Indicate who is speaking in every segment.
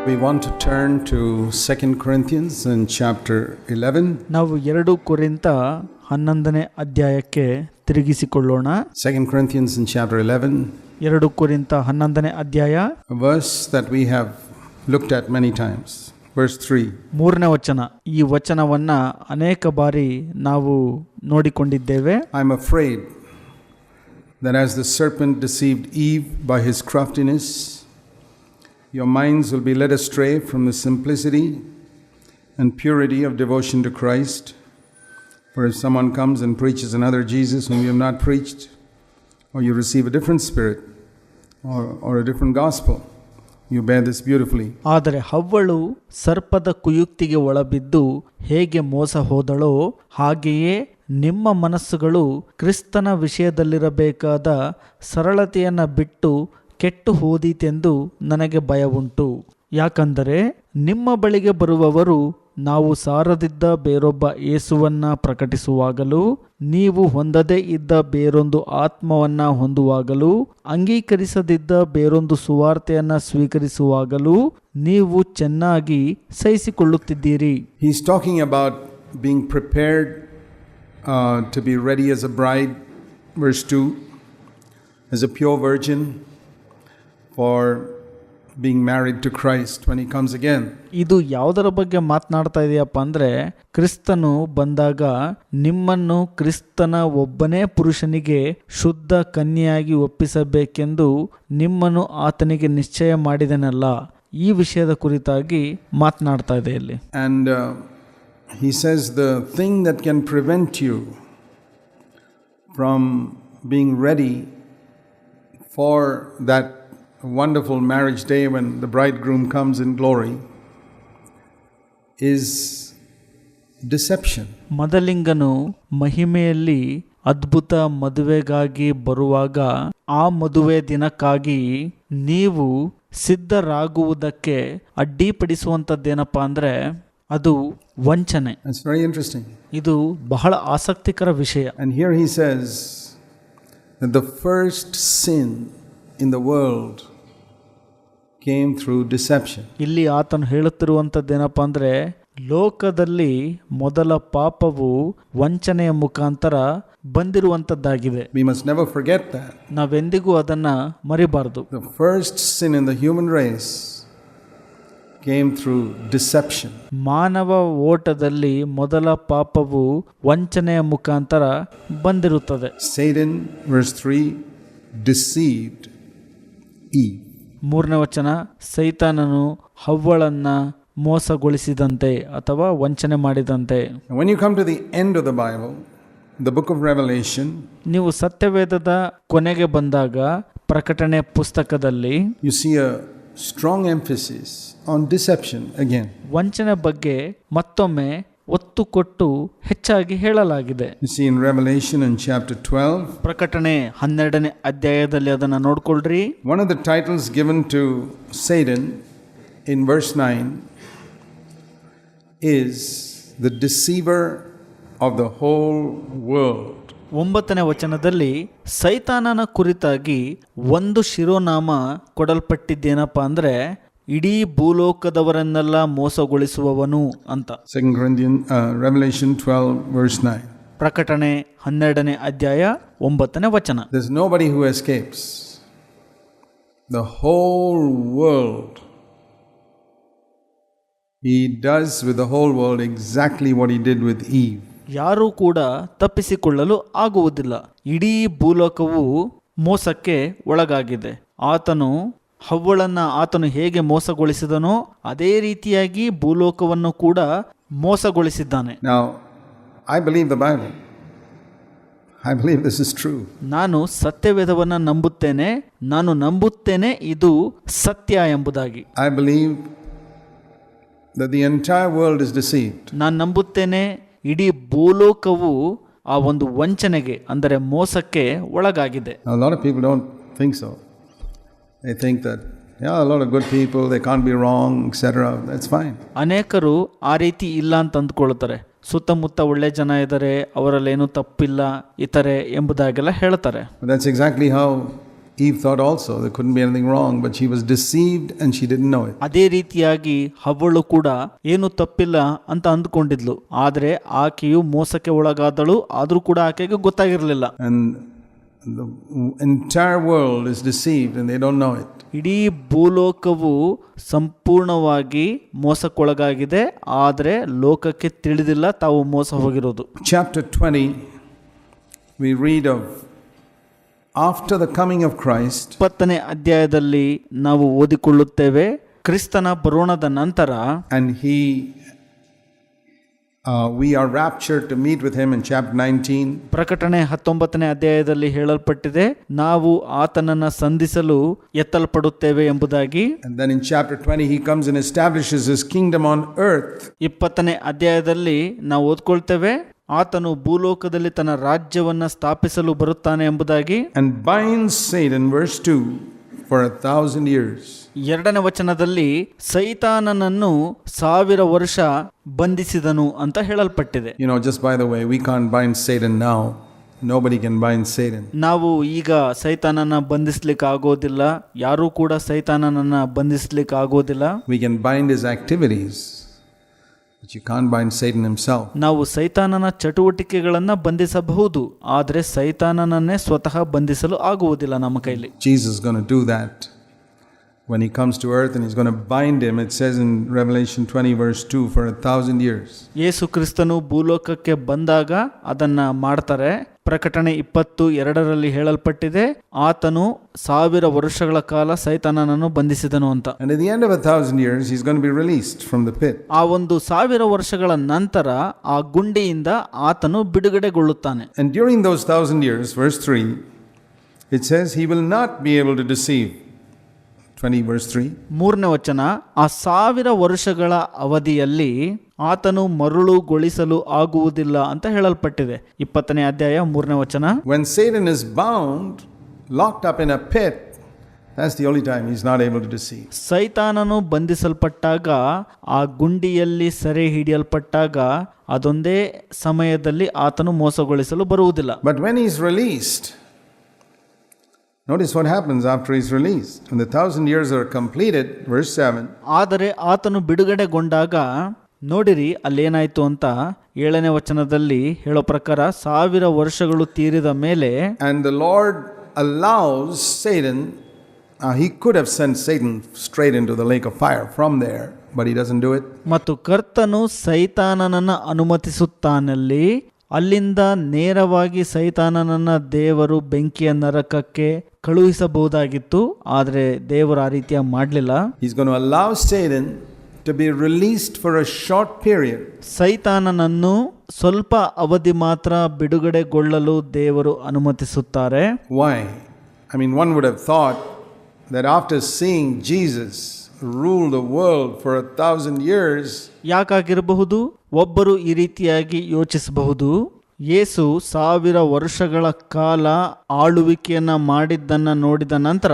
Speaker 1: We want to turn to 2 Corinthians in chapter 11.
Speaker 2: ನಾವು 2 ಕೊರಿಂಥ 11ನೇ ಅಧ್ಯಾಯಕ್ಕೆ ತಿರುಗಿಸಿಕೊಳ್ಳೋಣ.
Speaker 1: 2 Corinthians in chapter 11.
Speaker 2: 2 ಕೊರಿಂಥ 11ನೇ ಅಧ್ಯಾಯ,
Speaker 1: a verse that we have looked at many times. Verse 3.
Speaker 2: 3ನೇ ವಚನ. ಈ ವಚನವನ್ನ ಅನೇಕ ಬಾರಿ ನಾವು ನೋಡಿಕೊಂಡಿದ್ದೇವೆ.
Speaker 1: I'm afraid that as the serpent deceived Eve by his craftiness, your minds will be led astray from the simplicity and purity of devotion to Christ. For if someone comes and preaches another Jesus whom you have not preached, or you receive a different spirit or a different gospel, you bear this beautifully.
Speaker 2: ಆದರೆ ಹವ್ವಳು ಸರ್ಪದ ಕುಯುಕ್ತಿಗೆ ಒಳಬಿದ್ದು ಹೇಗೆ ಮೋಸ ಹೋದಳೋ ಹಾಗೆಯೇ ನಿಮ್ಮ ಮನಸ್ಸುಗಳು ಕ್ರಿಸ್ತನ ವಿಷಯದಲ್ಲಿರಬೇಕಾದ ಸರಳತೆಯನ್ನು ಬಿಟ್ಟು ಕೆಟ್ಟು ಹೋದೀತೆಂದು ನನಗೆ ಭಯವುಂಟು. ಯಾಕಂದರೆ ನಿಮ್ಮ ಬಳಿಗೆ ಬರುವವರು ನಾವು ಸಾರದಿದ್ದ ಬೇರೊಬ್ಬ ಯೇಸುವನ್ನ ಪ್ರಕಟಿಸುವಾಗಲೂ, ನೀವು ಹೊಂದದೇ ಇದ್ದ ಬೇರೊಂದು ಆತ್ಮವನ್ನ ಹೊಂದುವಾಗಲೂ, ಅಂಗೀಕರಿಸದಿದ್ದ ಬೇರೊಂದು ಸುವಾರ್ತೆಯನ್ನ ಸ್ವೀಕರಿಸುವಾಗಲೂ ನೀವು ಚೆನ್ನಾಗಿ ಸಹಿಸಿಕೊಳ್ಳುತ್ತಿದ್ದೀರಿ.
Speaker 1: He is talking about being prepared to be ready as a bride, verse 2, as a pure virgin for being married to Christ when he comes again.
Speaker 2: ಇದು ಯಾವುದರ ಬಗ್ಗೆ ಮಾತನಾಡ್ತಾ ಇದೆಯಪ್ಪ ಅಂದರೆ, ಕ್ರಿಸ್ತನು ಬಂದಾಗ ನಿಮ್ಮನ್ನು ಕ್ರಿಸ್ತನ ಒಬ್ಬನೇ ಪುರುಷನಿಗೆ ಶುದ್ಧ ಕನ್ಯೆಯಾಗಿ ಒಪ್ಪಿಸಬೇಕೆಂದು ನಿಮ್ಮನ್ನು ಆತನಿಗೆ ನಿಶ್ಚಯ ಮಾಡಿದನಲ್ಲ, ಈ ವಿಷಯದ ಕುರಿತಾಗಿ ಮಾತನಾಡ್ತಾ ಇದೆ ಇಲ್ಲಿ.
Speaker 1: And he says the thing that can prevent you from being ready for that wonderful marriage day when the bridegroom comes in glory is deception.
Speaker 2: ಮದಲಿಂಗನು ಮಹಿಮೆಯಲ್ಲಿ ಅದ್ಭುತ ಮದುವೆಗಾಗಿ ಬರುವಾಗ ಆ ಮದುವೆ ದಿನಕ್ಕಾಗಿ ನೀವು ಸಿದ್ಧರಾಗುವುದಕ್ಕೆ ಅಡ್ಡಿಪಡಿಸುವಂಥದ್ದೇನಪ್ಪ ಅಂದರೆ ಅದು ವಂಚನೆ.
Speaker 1: That's very interesting.
Speaker 2: ಇದು ಬಹಳ ಆಸಕ್ತಿಕರ ವಿಷಯ.
Speaker 1: And here he says that the first sin in the world came through deception.
Speaker 2: ಇಲ್ಲಿ ಆತನು ಹೇಳುತ್ತಿರುವಂಥದ್ದೇನಪ್ಪ ಅಂದರೆ, ಲೋಕದಲ್ಲಿ ಮೊದಲ ಪಾಪವು ವಂಚನೆಯ ಮುಖಾಂತರ ಬಂದಿರುವಂಥದ್ದಾಗಿದೆ.
Speaker 1: We must never forget that.
Speaker 2: ನಾವೆಂದಿಗೂ ಅದನ್ನ ಮರಿಬಾರದು.
Speaker 1: The first sin in the human race came through deception.
Speaker 2: ಮಾನವ ಓಟದಲ್ಲಿ ಮೊದಲ ಪಾಪವು ವಂಚನೆಯ ಮುಖಾಂತರ ಬಂದಿರುತ್ತದೆ.
Speaker 1: Satan, verse 3, deceived Eve.
Speaker 2: 3ನೇ ವಚನ, ಸೈತಾನನು ಹವ್ವಳನ್ನ ಮೋಸಗೊಳಿಸಿದಂತೆ ಅಥವಾ ವಂಚನೆ ಮಾಡಿದಂತೆ.
Speaker 1: When you come to the end of the Bible, the book of Revelation,
Speaker 2: ನೀವು ಸತ್ಯವೇದದ ಕೊನೆಗೆ ಬಂದಾಗ ಪ್ರಕಟಣೆ ಪುಸ್ತಕದಲ್ಲಿ
Speaker 1: you see a strong emphasis on deception again.
Speaker 2: ವಂಚನೆ ಬಗ್ಗೆ ಮತ್ತೊಮ್ಮೆ ಒತ್ತು ಕೊಟ್ಟು ಹೆಚ್ಚಾಗಿ ಹೇಳಲಾಗಿದೆ.
Speaker 1: You see in Revelation in chapter 12,
Speaker 2: ಪ್ರಕಟಣೆ 12ನೇ ಅಧ್ಯಾಯದಲ್ಲಿ ಅದನ್ನ ನೋಡ್ಕೊಳ್ರಿ.
Speaker 1: one of the titles given to Satan in verse 9 is the deceiver of the whole world.
Speaker 2: 9ನೇ ವಚನದಲ್ಲಿ ಸೈತಾನನ ಕುರಿತಾಗಿ ಒಂದು ಶಿರೋನಾಮ ಕೊಡಲ್ಪಟ್ಟಿದ್ದೇನಪ್ಪ ಅಂದ್ರೆ, ಇಡೀ ಭೂಲೋಕದವರನ್ನೆಲ್ಲ ಮೋಸಗೊಳಿಸುವವನು ಅಂತ.
Speaker 1: Revelation 12 verse 9.
Speaker 2: ಪ್ರಕಟಣೆ 12ನೇ ಅಧ್ಯಾಯ 9ನೇ ವಚನ.
Speaker 1: There's nobody who escapes. The whole world. He does with the whole world exactly what he did with Eve.
Speaker 2: ಯಾರೂ ಕೂಡ ತಪ್ಪಿಸಿಕೊಳ್ಳಲು ಆಗುವುದಿಲ್ಲ. ಇಡೀ ಭೂಲೋಕವು ಮೋಸಕ್ಕೆ ಒಳಗಾಗಿದೆ. ಆತನು ಹೇಗೆ ಮೋಸಗೊಳಿಸಿದನೋ ಅದೇ ರೀತಿಯಾಗಿ ಭೂಲೋಕವನ್ನು ಕೂಡ ಮೋಸಗೊಳಿಸಿದ್ದಾನೆ.
Speaker 1: Now, I believe the Bible. I believe this is true.
Speaker 2: ನಾನು ಸತ್ಯವೇದವನ್ನು ನಂಬುತ್ತೇನೆ ಇದು ಸತ್ಯ ಎಂಬುದಾಗಿ.
Speaker 1: I believe that the entire world is deceived.
Speaker 2: ನಾನು ನಂಬುತ್ತೇನೆ ಇಡೀ ಭೂಲೋಕವು ಆ ಒಂದು ವಂಚನೆಗೆ ಅಂದರೆ ಮೋಸಕ್ಕೆ ಒಳಗಾಗಿದೆ.
Speaker 1: Now, a lot of people don't think so. They think that a lot of good people, they can't be wrong, etc. That's fine.
Speaker 2: ಅನೇಕರು ಆ ರೀತಿ ಇಲ್ಲ ಅಂತ ಅಂದ್ಕೊಳ್ತಾರೆ. ಸುತ್ತಮುತ್ತ ಒಳ್ಳೆ ಜನ ಇದ್ದಾರೆ, ಅವರಲ್ಲಿ ಏನೂ ತಪ್ಪಿಲ್ಲ ಇತರೆ ಎಂಬುದಾಗೆಲ್ಲ ಹೇಳ್ತಾರೆ.
Speaker 1: But that's exactly how Eve thought also there couldn't be anything wrong, but she was deceived and she didn't know it.
Speaker 2: ಅದೇ ರೀತಿಯಾಗಿ ಹವ್ವಳು ಕೂಡ ಏನು ತಪ್ಪಿಲ್ಲ ಅಂತ ಅಂದ್ಕೊಂಡಿದ್ಲು, ಆದರೆ ಆಕೆಯು ಮೋಸಕ್ಕೆ ಒಳಗಾದಳು, ಆದ್ರೂ ಕೂಡ ಆಕೆಗೆ ಗೊತ್ತಾಗಿರಲಿಲ್ಲ.
Speaker 1: And the entire world is deceived and they don't know it.
Speaker 2: ಇಡೀ ಭೂಲೋಕವು ಸಂಪೂರ್ಣವಾಗಿ ಮೋಸಕ್ಕೊಳಗಾಗಿದೆ, ಆದರೆ ಲೋಕಕ್ಕೆ ತಿಳಿದಿಲ್ಲ ತಾವು ಮೋಸ ಹೋಗಿರೋದು.
Speaker 1: Chapter 20, we read of after the coming of Christ.
Speaker 2: 20ನೇ ಅಧ್ಯಾಯದಲ್ಲಿ ನಾವು ಓದಿಕೊಳ್ಳುತ್ತೇವೆ, ಕ್ರಿಸ್ತನ ಬರೋಣದ ನಂತರ
Speaker 1: And we are raptured to meet with him in chapter 19.
Speaker 2: ಪ್ರಕಟಣೆ 19ನೇ ಅಧ್ಯಾಯದಲ್ಲಿ ಹೇಳಲ್ಪಟ್ಟಿದೆ, ನಾವು ಆತನನ್ನ ಸಂಧಿಸಲು ಎತ್ತಲ್ಪಡುತ್ತೇವೆ ಎಂಬುದಾಗಿ.
Speaker 1: And then in chapter 20 he comes and establishes his kingdom on earth.
Speaker 2: 20ನೇ ಅಧ್ಯಾಯದಲ್ಲಿ ನಾವು ಓದ್ಕೊಳ್ತೇವೆ, ಆತನು ಭೂಲೋಕದಲ್ಲಿ ತನ್ನ ರಾಜ್ಯವನ್ನ ಸ್ಥಾಪಿಸಲು ಬರುತ್ತಾನೆ ಎಂಬುದಾಗಿ.
Speaker 1: And binds Satan, verse 2, for 1,000 years.
Speaker 2: 2ನೇ ವಚನದಲ್ಲಿ ಸೈತಾನನನ್ನು 1000 ವರ್ಷ ಬಂಧಿಸಿದನು ಅಂತ ಹೇಳಲ್ಪಟ್ಟಿದೆ.
Speaker 1: You know, just by the way, we can't bind Satan now. Nobody can bind Satan.
Speaker 2: ನಾವು ಈಗ ಸೈತಾನನ ಬಂಧಿಸ್ಲಿಕ್ಕೆ ಆಗೋದಿಲ್ಲ, ಯಾರೂ ಕೂಡ ಸೈತಾನನನ್ನ ಬಂಧಿಸ್ಲಿಕ್ಕೆ ಆಗೋದಿಲ್ಲ.
Speaker 1: We can bind his activities, but you can't bind Satan himself.
Speaker 2: ನಾವು ಸೈತಾನನ ಚಟುವಟಿಕೆಗಳನ್ನ ಬಂಧಿಸಬಹುದು, ಆದರೆ ಸೈತಾನನನ್ನೇ ಸ್ವತಃ ಬಂಧಿಸಲು ಆಗುವುದಿಲ್ಲ ನಮ್ಮ ಕೈಲಿ.
Speaker 1: Jesus is going to do that when he comes to earth, and he's going to bind him. It says in Revelation 20 verse 2, for 1,000 years.
Speaker 2: ಯೇಸು ಕ್ರಿಸ್ತನು ಭೂಲೋಕಕ್ಕೆ ಬಂದಾಗ ಅದನ್ನ ಮಾಡ್ತಾರೆ. ಪ್ರಕಟಣೆ 22ರಲ್ಲಿ ಹೇಳಲ್ಪಟ್ಟಿದೆ, ಆತನು 1000 ವರ್ಷಗಳ ಕಾಲ ಸೈತಾನನನ್ನು ಬಂಧಿಸಿದನು ಅಂತ.
Speaker 1: And at the end of 1,000 years he's going to be released from the pit.
Speaker 2: ಆ ಒಂದು 1000 ವರ್ಷಗಳ ನಂತರ ಆ ಗುಂಡಿಯಿಂದ ಆತನು ಬಿಡುಗಡೆಗೊಳ್ಳುತ್ತಾನೆ.
Speaker 1: And during those 1,000 years, verse 3, it says he will not be able to deceive. 20 verse 3. 3ನೇ
Speaker 2: ವಚನ, ಆ 1000 ವರ್ಷಗಳ ಅವಧಿಯಲ್ಲಿ ಆತನು ಮರುಳುಗೊಳಿಸಲು ಆಗುವುದಿಲ್ಲ ಅಂತ ಹೇಳಲ್ಪಟ್ಟಿದೆ. 20ನೇ ಅಧ್ಯಾಯ 3ನೇ ವಚನ.
Speaker 1: When Satan is bound, locked up in a pit, that's the only time he's not able to deceive.
Speaker 2: ಸೈತಾನನು ಬಂಧಿಸಲ್ಪಟ್ಟಾಗ, ಆ ಗುಂಡಿಯಲ್ಲಿ ಸೆರೆ ಹಿಡಿಯಲ್ಪಟ್ಟಾಗ, ಅದೊಂದೇ ಸಮಯದಲ್ಲಿ ಆತನು ಮೋಸಗೊಳಿಸಲು ಬರುವುದಿಲ್ಲ.
Speaker 1: But when he's released, notice what happens after he's released. When the 1,000 years are completed, verse 7.
Speaker 2: ಆದರೆ ಆತನು ಬಿಡುಗಡೆಗೊಂಡಾಗ ನೋಡಿರಿ ಅಲ್ಲೇನಾಯ್ತು ಅಂತ 7ನೇ ವಚನದಲ್ಲಿ ಹೇಳೋ ಪ್ರಕಾರ, 1000 ವರ್ಷಗಳು ತೀರಿದ ಮೇಲೆ.
Speaker 1: And the Lord allows Satan, he could have sent Satan straight into the lake of fire from there, but he doesn't do it.
Speaker 2: ಮತ್ತು ಕರ್ತನು ಸೈತಾನನನ್ನು ಅನುಮತಿಸುತ್ತಾನಲ್ಲಿ, ಅಲ್ಲಿಂದ ನೇರವಾಗಿ ಸೈತಾನನನ್ನ ದೇವರು ಬೆಂಕಿಯ ನರಕಕ್ಕೆ ಕಳುಹಿಸಬಹುದಾಗಿತ್ತು, ಆದರೆ ದೇವರು ಆ ರೀತಿಯ ಮಾಡಲಿಲ್ಲ.
Speaker 1: He's going to allow Satan to be released for a short period.
Speaker 2: ಸೈತಾನನನ್ನು ಸ್ವಲ್ಪ ಅವಧಿ ಮಾತ್ರ ಬಿಡುಗಡೆಗೊಳ್ಳಲು ದೇವರು ಅನುಮತಿಸುತ್ತಾರೆ.
Speaker 1: Why? I mean, one would have thought that after seeing Jesus rule the world for 1,000 years.
Speaker 2: ಯಾಕಾಗಿರಬಹುದು? ಒಬ್ಬರು ಈ ರೀತಿಯಾಗಿ ಯೋಚಿಸಬಹುದು, ಯೇಸು 1000 ವರ್ಷಗಳ ಕಾಲ ಆಳುವಿಕೆಯನ್ನ ಮಾಡಿದ್ದನ್ನ ನೋಡಿದ ನಂತರ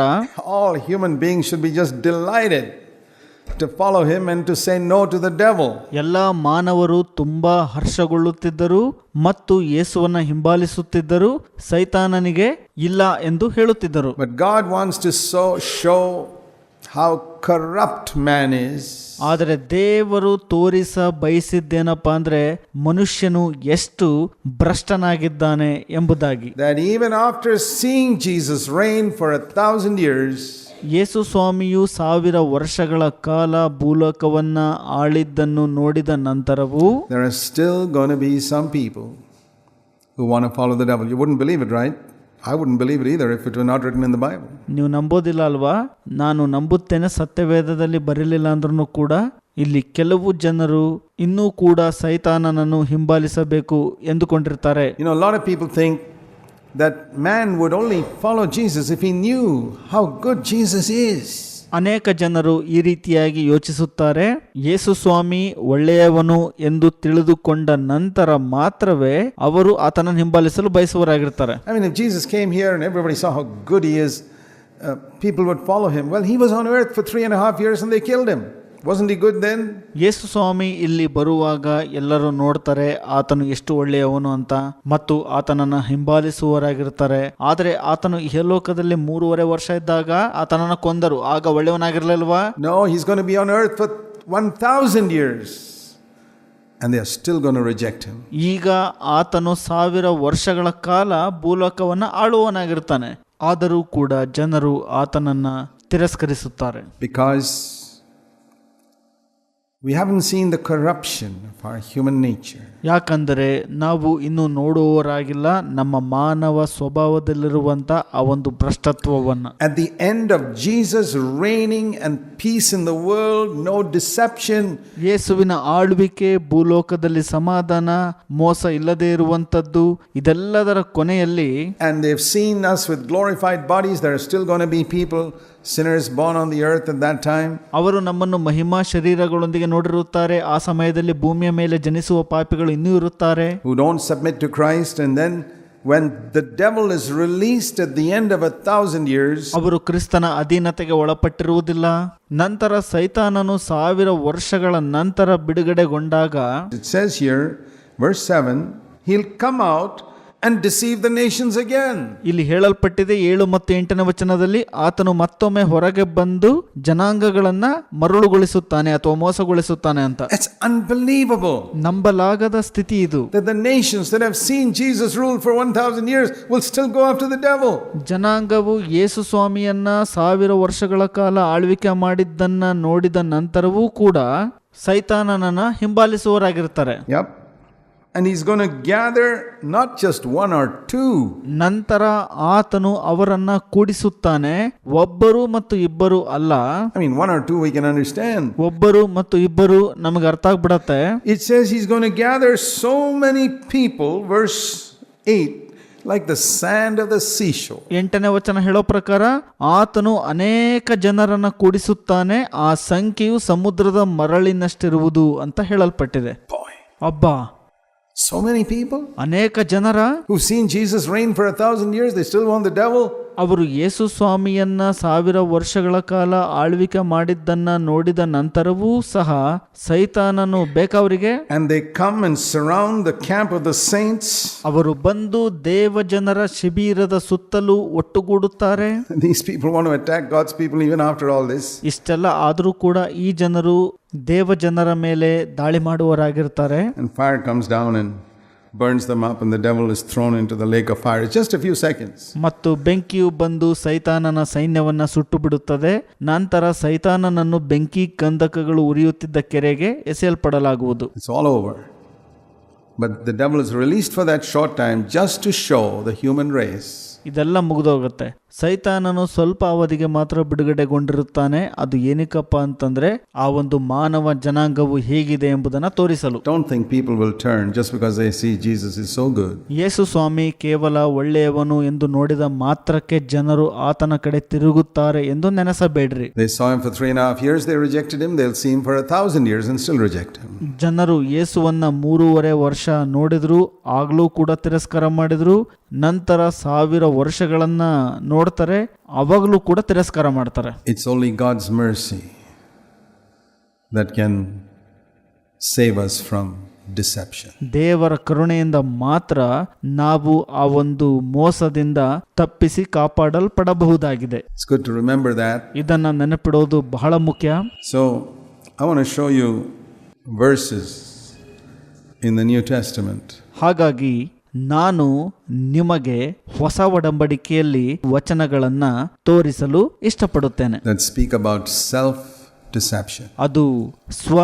Speaker 1: all human beings should be just delighted to follow him and to say no to the devil.
Speaker 2: ಎಲ್ಲ ಮಾನವರು ತುಂಬಾ ಹರ್ಷಗೊಳ್ಳುತ್ತಿದ್ದರು ಮತ್ತು ಯೇಸುವನ್ನ ಹಿಂಬಾಲಿಸುತ್ತಿದ್ದರು, ಸೈತಾನನಿಗೆ ಇಲ್ಲ ಎಂದು ಹೇಳುತ್ತಿದ್ದರು.
Speaker 1: But God wants to show how corrupt man is.
Speaker 2: ಆದರೆ ದೇವರು ತೋರಿಸ ಬಯಸಿದ್ದೇನಪ್ಪ ಅಂದ್ರೆ ಮನುಷ್ಯನು ಎಷ್ಟು ಭ್ರಷ್ಟನಾಗಿದ್ದಾನೆ ಎಂಬುದಾಗಿ.
Speaker 1: That even after seeing Jesus reign for 1,000 years,
Speaker 2: ಯೇಸು ಸ್ವಾಮಿಯು 1000 ವರ್ಷಗಳ ಕಾಲ ಭೂಲೋಕವನ್ನ ಆಳಿದ್ದನ್ನು ನೋಡಿದ ನಂತರವೂ
Speaker 1: there are still going to be some people who want to follow the devil. You wouldn't believe it, right? I wouldn't believe it either if it were not written in the Bible.
Speaker 2: ನೀವು ನಂಬೋದಿಲ್ಲ ಅಲ್ವಾ? ನಾನು ನಂಬುತ್ತೇನೆ, ಸತ್ಯವೇದದಲ್ಲಿ ಬರಲಿಲ್ಲ ಅಂದ್ರೂ ಕೂಡ ಇಲ್ಲಿ ಕೆಲವು ಜನರು ಇನ್ನೂ ಕೂಡ ಸೈತಾನನನ್ನು ಹಿಂಬಾಲಿಸಬೇಕು ಎಂದುಕೊಂಡಿರ್ತಾರೆ.
Speaker 1: You know, a lot of people think that man would only follow Jesus if he knew how good Jesus is.
Speaker 2: ಅನೇಕ ಜನರು ಈ ರೀತಿಯಾಗಿ ಯೋಚಿಸುತ್ತಾರೆ, ಯೇಸು ಸ್ವಾಮಿ ಒಳ್ಳೆಯವನು ಎಂದು ತಿಳಿದುಕೊಂಡ ನಂತರ ಮಾತ್ರವೇ ಅವರು ಆತನನ್ನು ಹಿಂಬಾಲಿಸಲು ಬಯಸುವರಾಗಿರ್ತಾರೆ.
Speaker 1: I mean, if Jesus came here and everybody saw how good he is, people would follow him. Well, he was on earth for 3.5 years and they killed him. Wasn't he good then?
Speaker 2: ಯೇಸು ಸ್ವಾಮಿ ಇಲ್ಲಿ ಬರುವಾಗ ಎಲ್ಲರೂ ನೋಡ್ತಾರೆ ಆತನು ಎಷ್ಟು ಒಳ್ಳೆಯವನು ಅಂತ ಮತ್ತು ಆತನನ್ನ ಹಿಂಬಾಲಿಸುವವರಾಗಿರ್ತಾರೆ. ಆದರೆ ಆತನು ಇಹಲೋಕದಲ್ಲಿ 3.5 ವರ್ಷ ಇದ್ದಾಗ ಆತನನ್ನ ಕೊಂದರು. ಆಗ ಒಳ್ಳೆಯವನಾಗಿರ್ಲಿಲ್ವಾ?
Speaker 1: No, he's going to be on earth for 1,000 years. And they are still going to reject him.
Speaker 2: ಈಗ ಆತನು 1000 ವರ್ಷಗಳ ಕಾಲ ಭೂಲೋಕವನ್ನು ಆಳುವವನಾಗಿರ್ತಾನೆ. ಆದರೂ ಕೂಡ ಜನರು ಆತನನ್ನ ತಿರಸ್ಕರಿಸುತ್ತಾರೆ.
Speaker 1: Because we haven't seen the corruption of our human nature.
Speaker 2: ಯಾಕಂದರೆ ನಾವು ಇನ್ನು ನೋಡುವವರಾಗಿಲ್ಲ ನಮ್ಮ ಮಾನವ ಸ್ವಭಾವದಲ್ಲಿರುವಂತ ಆ ಒಂದು ಭ್ರಷ್ಟತ್ವವನ್ನು.
Speaker 1: At the end of Jesus reigning and peace in the world, no deception.
Speaker 2: ಯೇಸುವಿನ ಆಳ್ವಿಕೆ, ಭೂಲೋಕದಲ್ಲಿ ಸಮಾಧಾನ, ಮೋಸ ಇಲ್ಲದೆ ಇರುವಂತದ್ದು, ಇದೆಲ್ಲದರ ಕೊನೆಯಲ್ಲಿ
Speaker 1: And they've seen us with glorified bodies. There are still going to be people, sinners born on the earth at that time.
Speaker 2: ಅವರು ನಮ್ಮನ್ನು ಮಹಿಮಾ ಶರೀರಗಳೊಂದಿಗೆ ನೋಡಿರುತ್ತಾರೆ. ಆ ಸಮಯದಲ್ಲಿ ಭೂಮಿಯ ಮೇಲೆ ಜನಿಸುವ ಪಾಪಿಗಳು ಇನ್ನೂ ಇರುತ್ತಾರೆ,
Speaker 1: who don't submit to Christ. And then when the devil is released at the end of 1,000 years,
Speaker 2: ಅವರು ಕ್ರಿಸ್ತನ ಅಧೀನತೆಗೆ ಒಳಪಟ್ಟಿರುವುದಿಲ್ಲ. ನಂತರ ಸೈತಾನನು 1000 ವರ್ಷಗಳ ನಂತರ ಬಿಡುಗಡೆಗೊಂಡಾಗ,
Speaker 1: it says here, verse 7, he'll come out and deceive the nations again.
Speaker 2: ಇಲ್ಲಿ ಹೇಳಲ್ಪಟ್ಟಿದೆ 7 ಮತ್ತು 8ನೇ ವಚನದಲ್ಲಿ, ಆತನು ಮತ್ತೊಮ್ಮೆ ಹೊರಗೆ ಬಂದು ಜನಾಂಗಗಳನ್ನ ಮರುಳುಗೊಳಿಸುತ್ತಾನೆ ಅಥವಾ ಮೋಸಗೊಳಿಸುತ್ತಾನೆ ಅಂತ.
Speaker 1: It's unbelievable.
Speaker 2: ನಂಬಲಾಗದ ಸ್ಥಿತಿ ಇದು.
Speaker 1: That the nations that have seen Jesus rule for 1,000 years will still go after the devil.
Speaker 2: ಜನಾಂಗವು ಯೇಸು ಸ್ವಾಮಿಯನ್ನ 1000 ವರ್ಷಗಳ ಕಾಲ ಆಳ್ವಿಕೆ ಮಾಡಿದ್ದನ್ನ ನೋಡಿದ ನಂತರವೂ ಕೂಡ ಸೈತಾನನನ್ನ ಹಿಂಬಾಲಿಸುವವರಾಗಿರ್ತಾರೆ.
Speaker 1: Yep. And he's going to gather not just one or two.
Speaker 2: ನಂತರ ಆತನು ಅವರನ್ನ ಕೂಡಿಸುತ್ತಾನೆ. ಒಬ್ಬರು ಮತ್ತು ಇಬ್ಬರು ಅಲ್ಲ.
Speaker 1: I mean, one or two we can understand.
Speaker 2: ಒಬ್ಬರು ಮತ್ತು ಇಬ್ಬರು ನಮಗೆ ಅರ್ಥ ಆಗ್ಬಿಡತ್ತೆ.
Speaker 1: It says he's going to gather so many people, verse 8, like the sand of the seashore.
Speaker 2: 8ನೇ ವಚನ ಹೇಳೋ ಪ್ರಕಾರ ಆತನು ಅನೇಕ ಜನರನ್ನ ಕೂಡಿಸುತ್ತಾನೆ, ಆ ಸಂಖ್ಯೆಯು ಸಮುದ್ರದ ಮರಳಿನಷ್ಟಿರುವುದು ಅಂತ ಹೇಳಲ್ಪಟ್ಟಿದೆ.
Speaker 1: Boy.
Speaker 2: ಅಬ್ಬಾ,
Speaker 1: So many people
Speaker 2: ಅನೇಕ ಜನರ
Speaker 1: who've seen Jesus reign for 1,000 years, they still want the devil.
Speaker 2: ಅವರು ಯೇಸು ಸ್ವಾಮಿಯನ್ನ 1000 ವರ್ಷಗಳ ಕಾಲ ಆಳ್ವಿಕೆ ಮಾಡಿದ್ದನ್ನ ನೋಡಿದ ನಂತರವೂ ಸಹ ಸೈತಾನನು ಬೇಕವರಿಗೆ.
Speaker 1: And they come and surround the camp of the saints.
Speaker 2: ಅವರು ಬಂದು ದೇವ ಜನರ ಶಿಬಿರದ ಸುತ್ತಲೂ ಒಟ್ಟುಗೂಡುತ್ತಾರೆ.
Speaker 1: These people want to attack God's people even after all this.
Speaker 2: ಇಷ್ಟೆಲ್ಲ ಆದರೂ ಕೂಡ ಈ ಜನರು ದೇವ ಜನರ ಮೇಲೆ ದಾಳಿ ಮಾಡುವವರಾಗಿರ್ತಾರೆ.
Speaker 1: And fire comes down and burns them up, and the devil is thrown into the lake of fire. It's just a few seconds.
Speaker 2: ಮತ್ತು ಬೆಂಕಿಯು ಬಂದು ಸೈತಾನನ ಸೈನ್ಯವನ್ನ ಸುಟ್ಟು ಬಿಡುತ್ತದೆ. ನಂತರ ಸೈತಾನನನ್ನು ಬೆಂಕಿ ಕಂದಕಗಳು ಉರಿಯುತ್ತಿದ್ದ ಕೆರೆಗೆ ಎಸೆಯಲ್ಪಡಲಾಗುವುದು.
Speaker 1: It's all over. But the devil is released for that short time just to show the human race.
Speaker 2: ಇದೆಲ್ಲ ಮುಗಿದೋಗುತ್ತೆ. ಸೈತಾನನು ಸ್ವಲ್ಪ ಅವಧಿಗೆ ಮಾತ್ರ ಬಿಡುಗಡೆಗೊಂಡಿರುತ್ತಾನೆ. ಅದು ಏನಕ್ಕಪ್ಪ ಅಂತಂದ್ರೆ ಆ ಒಂದು ಮಾನವ ಜನಾಂಗವು ಹೇಗಿದೆ ಎಂಬುದನ್ನು ತೋರಿಸಲು.
Speaker 1: Don't think people will turn just because they see Jesus is so good.
Speaker 2: ಯೇಸು ಸ್ವಾಮಿ ಕೇವಲ ಒಳ್ಳೆಯವನು ಎಂದು ನೋಡಿದ ಮಾತ್ರಕ್ಕೆ ಜನರು ಆತನ ಕಡೆ ತಿರುಗುತ್ತಾರೆ ಎಂದು ನೆನೆಸಬೇಡ್ರಿ.
Speaker 1: They saw him for 3.5 years, they rejected him. They'll see him for 1,000 years and still reject him.
Speaker 2: ಜನರು ಯೇಸುವನ್ನ 3.5 ವರ್ಷ ನೋಡಿದ್ರು, ಆಗ್ಲೂ ಕೂಡ ತಿರಸ್ಕಾರ ಮಾಡಿದ್ರು. ನಂತರ 1000 ವರ್ಷಗಳನ್ನ ನೋಡ್ತಾರೆ, ಅವಾಗಲೂ ಕೂಡ ತಿರಸ್ಕಾರ ಮಾಡ್ತಾರೆ.
Speaker 1: It's only God's mercy that can save us from deception.
Speaker 2: ದೇವರ ಕರುಣೆಯಿಂದ ಮಾತ್ರ ನಾವು ಆ ಒಂದು ಮೋಸದಿಂದ ತಪ್ಪಿಸಿ ಕಾಪಾಡಲ್ಪಡಬಹುದಾಗಿದೆ.
Speaker 1: It's good to remember that.
Speaker 2: ಇದನ್ನ ನೆನಪಿಡೋದು ಬಹಳ ಮುಖ್ಯ.
Speaker 1: So I want to show you verses in the New Testament.
Speaker 2: ಹಾಗಾಗಿ ನಾನು ನಿಮಗೆ ಹೊಸ ಒಡಂಬಡಿಕೆಯಲ್ಲಿ ವಚನಗಳನ್ನ ತೋರಿಸಲು ಇಷ್ಟಪಡುತ್ತೇನೆ.
Speaker 1: That speak about self-deception.
Speaker 2: ಅದು ಸ್ವ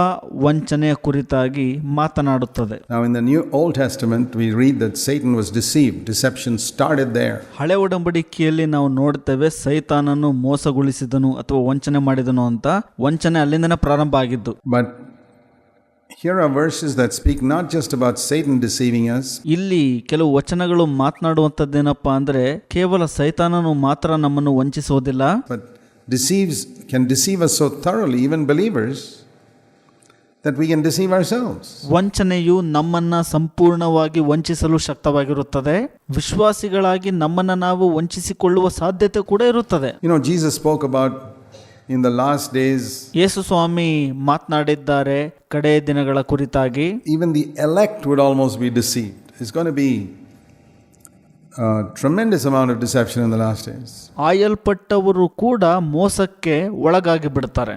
Speaker 2: ವಂಚನೆಯ ಕುರಿತಾಗಿ ಮಾತನಾಡುತ್ತದೆ.
Speaker 1: Now in the New Old Testament we read that Satan was deceived. Deception started there.
Speaker 2: ಹಳೆ ಒಡಂಬಡಿಕೆಯಲ್ಲಿ ನಾವು ನೋಡ್ತೇವೆ ಸೈತಾನನು ಮೋಸಗೊಳಿಸಿದನು ಅಥವಾ ವಂಚನೆ ಮಾಡಿದನು ಅಂತ. ವಂಚನೆ ಅಲ್ಲಿಂದನೇ ಪ್ರಾರಂಭ ಆಗಿದ್ದು.
Speaker 1: But here are verses that speak not just about Satan deceiving us.
Speaker 2: ಇಲ್ಲಿ ಕೆಲವು ವಚನಗಳು ಮಾತನಾಡುವಂತದ್ದೇನಪ್ಪ ಅಂದ್ರೆ ಕೇವಲ ಸೈತಾನನು ಮಾತ್ರ ನಮ್ಮನ್ನು ವಂಚಿಸೋದಿಲ್ಲ,
Speaker 1: But can deceive us so thoroughly, even believers, that we can deceive ourselves.
Speaker 2: ವಂಚನೆಯು ನಮ್ಮನ್ನ ಸಂಪೂರ್ಣವಾಗಿ ವಂಚಿಸಲು ಶಕ್ತವಾಗಿರುತ್ತದೆ. ವಿಶ್ವಾಸಿಗಳಾಗಿ ನಮ್ಮನ್ನ ನಾವು ವಂಚಿಸಿಕೊಳ್ಳುವ ಸಾಧ್ಯತೆ ಕೂಡ ಇರುತ್ತದೆ.
Speaker 1: You know, Jesus spoke about in the last days,
Speaker 2: ಯೇಸು ಸ್ವಾಮಿ ಮಾತನಾಡಿದ್ದಾರೆ ಕಡೆಯ ದಿನಗಳ ಕುರಿತಾಗಿ.
Speaker 1: even the elect would almost be deceived. It's going to be a tremendous amount of deception in the last days.
Speaker 2: ಆಯಲ್ಪಟ್ಟವರು ಕೂಡ ಮೋಸಕ್ಕೆ ಒಳಗಾಗಿ ಬಿಡ್ತಾರೆ.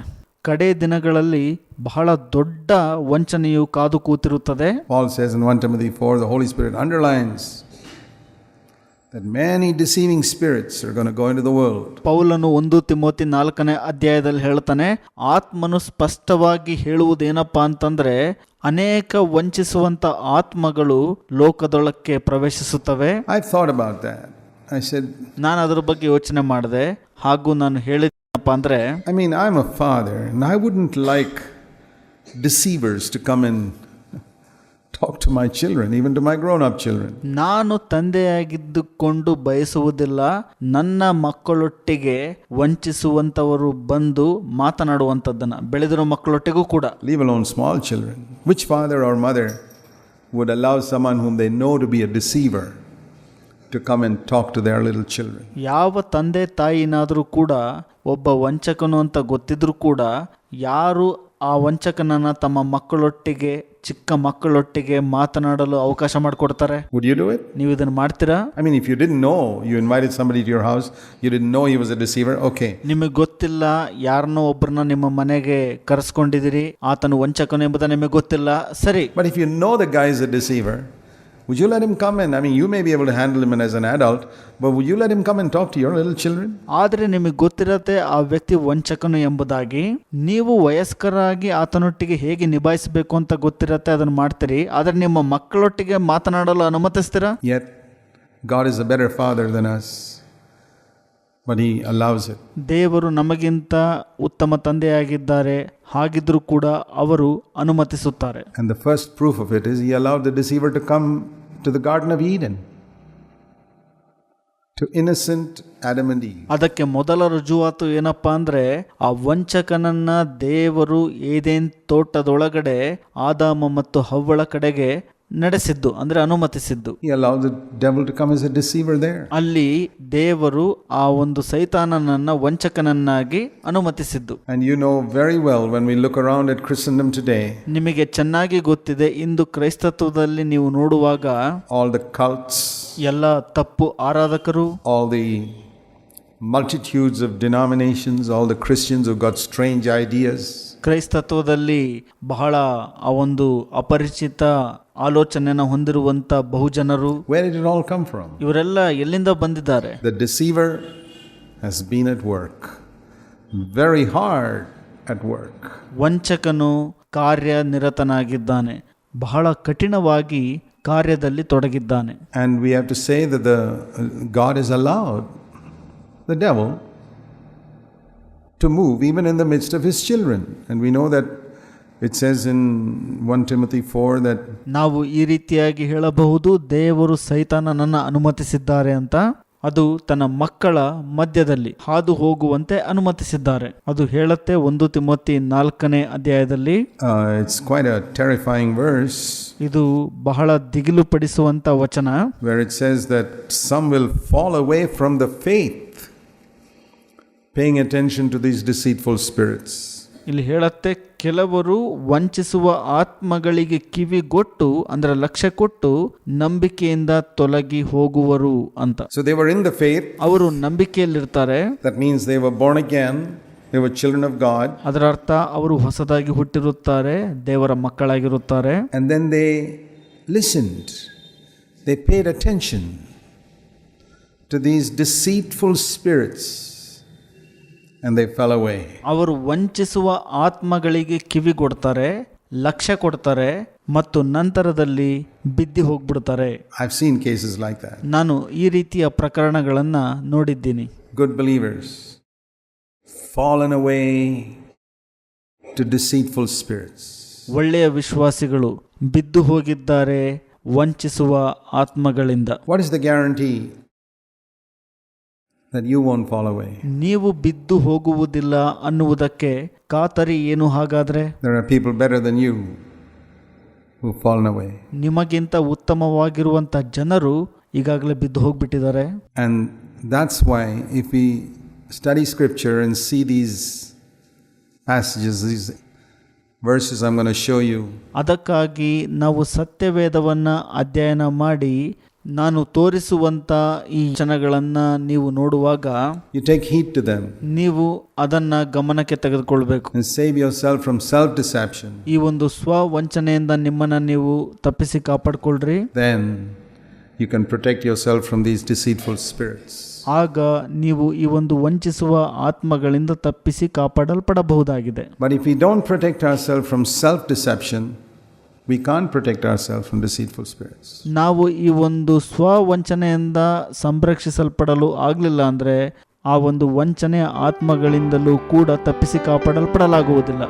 Speaker 2: ಕಡೆ ದಿನಗಳಲ್ಲಿ ಬಹಳ ದೊಡ್ಡ ವಂಚನೆಯು ಕಾದು ಕೂತಿರುತ್ತದೆ.
Speaker 1: Paul says in 1 Timothy 4, the Holy Spirit underlines that many deceiving spirits are going to go into the world.
Speaker 2: ಪೌಲನು 1 ತಿಮೋತಿ 4ನೇ ಅಧ್ಯಾಯದಲ್ಲಿ ಹೇಳ್ತಾನೆ, ಆತ್ಮನು ಸ್ಪಷ್ಟವಾಗಿ ಹೇಳುವುದೇನಪ್ಪಾ ಅಂತಂದ್ರೆ ಅನೇಕ ವಂಚಿಸುವಂತ ಆತ್ಮಗಳು ಲೋಕದೊಳಕ್ಕೆ ಪ್ರವೇಶಿಸುತ್ತವೆ.
Speaker 1: I thought about that. I said,
Speaker 2: ನಾನು ಅದರ ಬಗ್ಗೆ ಯೋಚನೆ ಮಾಡಿದೆ. ಹಾಗೂ ನಾನು ಹೇಳಿದೆನಪ್ಪ ಅಂದ್ರೆ,
Speaker 1: I mean, I'm a father and I wouldn't like deceivers to come and talk to my children, even to my grown-up children.
Speaker 2: ನಾನು ತಂದೆಯಾಗಿದ್ದುಕೊಂಡು ಬಯಸುವುದಿಲ್ಲ ನನ್ನ ಮಕ್ಕಳೊಟ್ಟಿಗೆ ವಂಚಿಸುವಂತವರು ಬಂದು ಮಾತನಾಡುವಂಥದ್ದನ್ನ, ಬೆಳೆದಿರೋ ಮಕ್ಕಳೊಟ್ಟಿಗೂ ಕೂಡ.
Speaker 1: Leave alone small children. Which father or mother would allow someone whom they know to be a deceiver to come and talk to their little children?
Speaker 2: ಯಾವ ತಂದೆ ತಾಯಿನಾದರೂ ಕೂಡ ಒಬ್ಬ ವಂಚಕನು ಅಂತ ಗೊತ್ತಿದ್ರೂ ಕೂಡ ಯಾರು ಆ ವಂಚಕನನ್ನ ತಮ್ಮ ಮಕ್ಕಳೊಟ್ಟಿಗೆ, ಚಿಕ್ಕ ಮಕ್ಕಳೊಟ್ಟಿಗೆ ಮಾತನಾಡಲು ಅವಕಾಶ ಮಾಡಿಕೊಡ್ತಾರೆ?
Speaker 1: Would you do it?
Speaker 2: ನೀವು ಇದನ್ನು ಮಾಡ್ತೀರಾ?
Speaker 1: I mean, if you didn't know, you invited somebody to your house, you didn't know he was a deceiver, okay.
Speaker 2: ನಿಮಗೆ ಗೊತ್ತಿಲ್ಲ, ಯಾರನ್ನೋ ಒಬ್ಬರನ್ನ ನಿಮ್ಮ ಮನೆಗೆ ಕರೆಸ್ಕೊಂಡಿದ್ದೀರಿ, ಆತನು ವಂಚಕನು ಎಂಬುದು ನಿಮಗೆ ಗೊತ್ತಿಲ್ಲ, ಸರಿ.
Speaker 1: But if you know the guy is a deceiver, would you let him come in? I mean, you may be able to handle him as an adult, but would you let him come and talk to your little children?
Speaker 2: ಆದರೆ ನಿಮಗೆ ಗೊತ್ತಿರತ್ತೆ ಆ ವ್ಯಕ್ತಿ ವಂಚಕನು ಎಂಬುದಾಗಿ, ನೀವು ವಯಸ್ಕರಾಗಿ ಆತನೊಟ್ಟಿಗೆ ಹೇಗೆ ನಿಭಾಯಿಸಬೇಕು ಅಂತ ಗೊತ್ತಿರತ್ತೆ, ಅದನ್ನು ಮಾಡ್ತೀರಿ. ಆದರೆ ನಿಮ್ಮ ಮಕ್ಕಳೊಟ್ಟಿಗೆ ಮಾತನಾಡಲು ಅನುಮತಿಸ್ತೀರಾ?
Speaker 1: Yet, God is a better father than us, but He allows it.
Speaker 2: ದೇವರು ನಮಗಿಂತ ಉತ್ತಮ ತಂದೆಯಾಗಿದ್ದಾರೆ, ಹಾಗಿದ್ರೂ ಕೂಡ ಅವರು ಅನುಮತಿಸುತ್ತಾರೆ.
Speaker 1: And the first proof of it is He allowed the deceiver to come to the Garden of Eden, to innocent Adam and Eve.
Speaker 2: ಅದಕ್ಕೆ ಮೊದಲ ರುಜುವಾತು ಏನಪ್ಪಾ ಅಂದ್ರೆ, ಆ ವಂಚಕನನ್ನ ದೇವರು ಏದೇನ್ ತೋಟದೊಳಗಡೆ ಆದಾಮ ಮತ್ತು ಹವ್ವಳ ಕಡೆಗೆ ನಡೆಸಿದ್ದು, ಅಂದ್ರೆ ಅನುಮತಿಸಿದ್ದು.
Speaker 1: He allowed the devil to come as a deceiver there.
Speaker 2: ಅಲ್ಲಿ ದೇವರು ಆ ಒಂದು ಸೈತಾನನನ್ನ ವಂಚಕನನ್ನಾಗಿ ಅನುಮತಿಸಿದ್ದು.
Speaker 1: And you know very well, when we look around at Christendom today,
Speaker 2: ನಿಮಗೆ ಚೆನ್ನಾಗಿ ಗೊತ್ತಿದೆ, ಇಂದು ಕ್ರೈಸ್ತತ್ವದಲ್ಲಿ ನೀವು ನೋಡುವಾಗ
Speaker 1: all the cults,
Speaker 2: ಎಲ್ಲ ತಪ್ಪು ಆರಾಧಕರು,
Speaker 1: all the multitudes of denominations, all the Christians who got strange ideas,
Speaker 2: ಕ್ರೈಸ್ತತ್ವದಲ್ಲಿ ಬಹಳ ಆ ಒಂದು ಅಪರಿಚಿತ ಆಲೋಚನೆಯನ್ನು ಹೊಂದಿರುವಂತ ಬಹುಜನರು,
Speaker 1: where did it all come from?
Speaker 2: ಇವರೆಲ್ಲ ಎಲ್ಲಿಂದ ಬಂದಿದ್ದಾರೆ?
Speaker 1: The deceiver has been at work, very hard at work.
Speaker 2: ವಂಚಕನು ಕಾರ್ಯನಿರತನಾಗಿದ್ದಾನೆ, ಬಹಳ ಕಠಿಣವಾಗಿ ಕಾರ್ಯದಲ್ಲಿ ತೊಡಗಿದ್ದಾನೆ.
Speaker 1: And we have to say that God has allowed the devil to move even in the midst of his children. And we know that it says in 1 Timothy 4 that
Speaker 2: ನಾವು ಈ ರೀತಿಯಾಗಿ ಹೇಳಬಹುದು, ದೇವರು ಸೈತಾನನನ್ನು ಅನುಮತಿಸಿದ್ದಾರೆ ಅಂತ. ಅದು ತನ್ನ ಮಕ್ಕಳ ಮಧ್ಯದಲ್ಲಿ ಹಾದು ಹೋಗುವಂತೆ ಅನುಮತಿಸಿದ್ದಾರೆ. ಅದು ಹೇಳುತ್ತೆ 1 ತಿಮೋತಿ 4ನೇ ಅಧ್ಯಾಯದಲ್ಲಿ.
Speaker 1: It's quite a terrifying verse.
Speaker 2: ಇದು ಬಹಳ ದಿಗಿಲು ಪಡಿಸುವಂತ ವಚನ,
Speaker 1: where it says that some will fall away from the faith, paying attention to these deceitful spirits.
Speaker 2: ಇಲ್ಲಿ ಹೇಳುತ್ತೆ, ಕೆಲವರು ವಂಚಿಸುವ ಆತ್ಮಗಳಿಗೆ ಕಿವಿಗೊಟ್ಟು, ಅಂದ್ರೆ ಲಕ್ಷ್ಯ ಕೊಟ್ಟು ನಂಬಿಕೆಯಿಂದ ತೊಲಗಿ ಹೋಗುವರು ಅಂತ.
Speaker 1: So they were in the faith.
Speaker 2: ಅವರು ನಂಬಿಕೆಯಲ್ಲಿರ್ತಾರೆ.
Speaker 1: That means they were born again. They were children of God.
Speaker 2: ಅದರ ಅರ್ಥ ಅವರು ಹೊಸದಾಗಿ ಹುಟ್ಟಿರುತ್ತಾರೆ, ದೇವರ ಮಕ್ಕಳಾಗಿರುತ್ತಾರೆ.
Speaker 1: And then they listened. They paid attention to these deceitful spirits. And they fell away.
Speaker 2: ಅವರು ವಂಚಿಸುವ ಆತ್ಮಗಳಿಗೆ ಕಿವಿಗೊಡ್ತಾರೆ, ಲಕ್ಷ್ಯ ಕೊಡ್ತಾರೆ ಮತ್ತು ನಂತರದಲ್ಲಿ ಬಿದ್ದು ಹೋಗ್ಬಿಡ್ತಾರೆ.
Speaker 1: I've seen cases like that.
Speaker 2: ನಾನು ಈ ರೀತಿಯ ಪ್ರಕರಣಗಳನ್ನ ನೋಡಿದ್ದೀನಿ.
Speaker 1: Good believers fallen away to deceitful spirits.
Speaker 2: ಒಳ್ಳೆಯ ವಿಶ್ವಾಸಿಗಳು ಬಿದ್ದು ಹೋಗಿದ್ದಾರೆ ವಂಚಿಸುವ ಆತ್ಮಗಳಿಂದ.
Speaker 1: What is the guarantee that you won't fall away?
Speaker 2: ನೀವು ಬಿದ್ದು ಹೋಗುವುದಿಲ್ಲ ಅನ್ನುವುದಕ್ಕೆ ಖಾತರಿ ಏನು ಹಾಗಾದ್ರೆ?
Speaker 1: There are people better than you who've fallen away.
Speaker 2: ನಿಮಗಿಂತ ಉತ್ತಮವಾಗಿರುವಂತ ಜನರು ಈಗಾಗಲೇ ಬಿದ್ದು ಹೋಗ್ಬಿಟ್ಟಿದ್ದಾರೆ.
Speaker 1: And that's why if we study scripture and see these passages, these verses I'm going to show you.
Speaker 2: ಅದಕ್ಕಾಗಿ ನಾವು ಸತ್ಯವೇದವನ್ನು ಅಧ್ಯಯನ ಮಾಡಿ ನಾನು ತೋರಿಸುವಂಥ ಈ ವಚನಗಳನ್ನು ನೀವು ನೋಡುವಾಗ
Speaker 1: You take heed to them
Speaker 2: ನೀವು ಅದನ್ನು ಗಮನಕ್ಕೆ ತೆಗೆದುಕೊಳ್ಬೇಕು.
Speaker 1: and save yourself from self-deception.
Speaker 2: ಈ ಒಂದು ಸ್ವ-ವಂಚನೆಯಿಂದ ನಿಮ್ಮನ್ನು ನೀವು ತಪ್ಪಿಸಿ ಕಾಪಾಡಿಕೊಳ್ಳ್ರಿ.
Speaker 1: Then you can protect yourself from these deceitful spirits.
Speaker 2: ಆಗ ನೀವು ಈ ಒಂದು ವಂಚಿಸುವ ಆತ್ಮಗಳಿಂದ ತಪ್ಪಿಸಿ ಕಾಪಾಡಲ್ಪಡಬಹುದಾಗಿದೆ.
Speaker 1: But if we don't protect ourselves from self-deception, we can't protect ourselves from deceitful spirits.
Speaker 2: ನಾವು ಈ ಒಂದು ಸ್ವ-ವಂಚನೆಯಿಂದ ಸಂರಕ್ಷಿಸಲ್ಪಡಲು ಆಗಲಿಲ್ಲ ಅಂದರೆ ಆ ಒಂದು ವಂಚನೆಯ ಆತ್ಮಗಳಿಂದಲೂ ಕೂಡ ತಪ್ಪಿಸಿ ಕಾಪಾಡಲ್ಪಡಲಾಗುವುದಿಲ್ಲ.